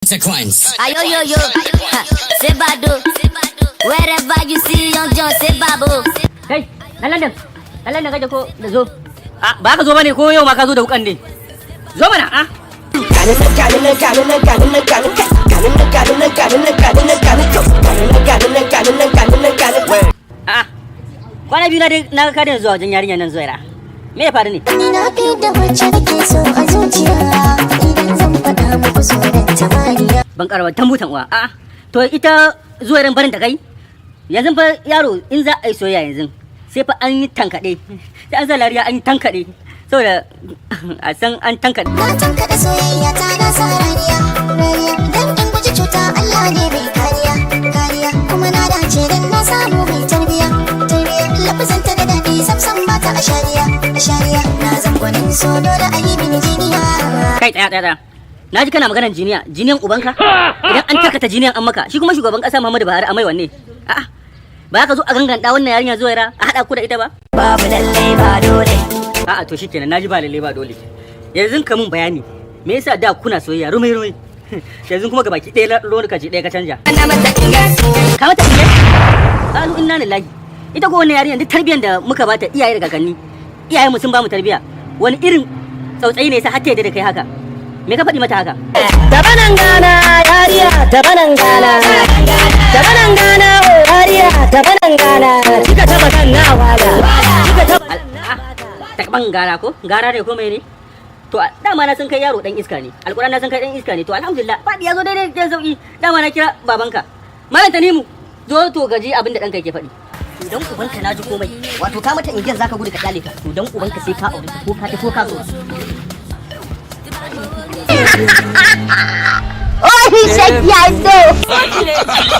Consequence. Ayo yo yo, c'est Bado. Wherever you see Young John, c'est Babo. Kai, nan kake ko da zo. Ba ka zo bane ko yau ma ka zo da wukan ne. Zo mana a. Kwana biyu na ka da zuwa wajen yarinya nan Zuwaira. Me ya faru ne? Ni na fi da wacce nake so a zuciya idan zan faɗa muku sunan tamariya. Ban karaba tambutan uwa. To ita Zuwairan barin da kai? Yanzu fa yaro in za a yi soyayya yanzu sai fa an yi tankaɗe. Sai an sa lariya an yi tankaɗe. Saboda a san an tankaɗe. Na tankaɗe soyayya ta na sa rariya dan in guji cuta Allah ne mai kariya kuma na dace dan na samu mai tarbiya lafazanta da daɗi samsam ba ta a shariya na zan gwanin so dole a yi mini jiniya. Kai tsaya. Na ji kana maganar jiniyan ubanka? Idan an takata jiniyan an maka, shi kuma shugaban ƙasa Muhammadu Buhari a mai wanne? Ba ka zo a ganganta wannan yarinya Zuwaira a haɗa ku da ita ba? Babu lallai ba dole. To shikenan naji ba lalle ba dole. Yanzu ka mun bayani. Me yasa da kuna soyayya rumai? Yanzu kuma ga baki ɗaya lokaci ɗaya ka canja. Ka mata ingas? Qalu inna lillahi. Ita ko wannan yarinya duk tarbiyyar da muka bata iyaye da kakanni. Iyayen mu sun ba mu tarbiyya. Wani irin tsautsayi ne yasa har ta yadda da kai haka? Me ka faɗi mata haka? Tabanan gana yariya tabanan gana oh yariya tabanan gana kika taba kan na wala kika taba taban gara ko gara ne ko mai ne to dama na san kai yaro dan iska ne alquran na san kai dan iska ne to alhamdulillah fadi yazo daidai da sauki dama na kira babanka malam Tanimu zo to gaji abin da danka yake faɗi to dan ubanka na ji komai wato ka mata igiyar zaka gudu ka kyale ka to dan ubanka sai ka aure ko ka ko ka zo Oh, he said yes, no.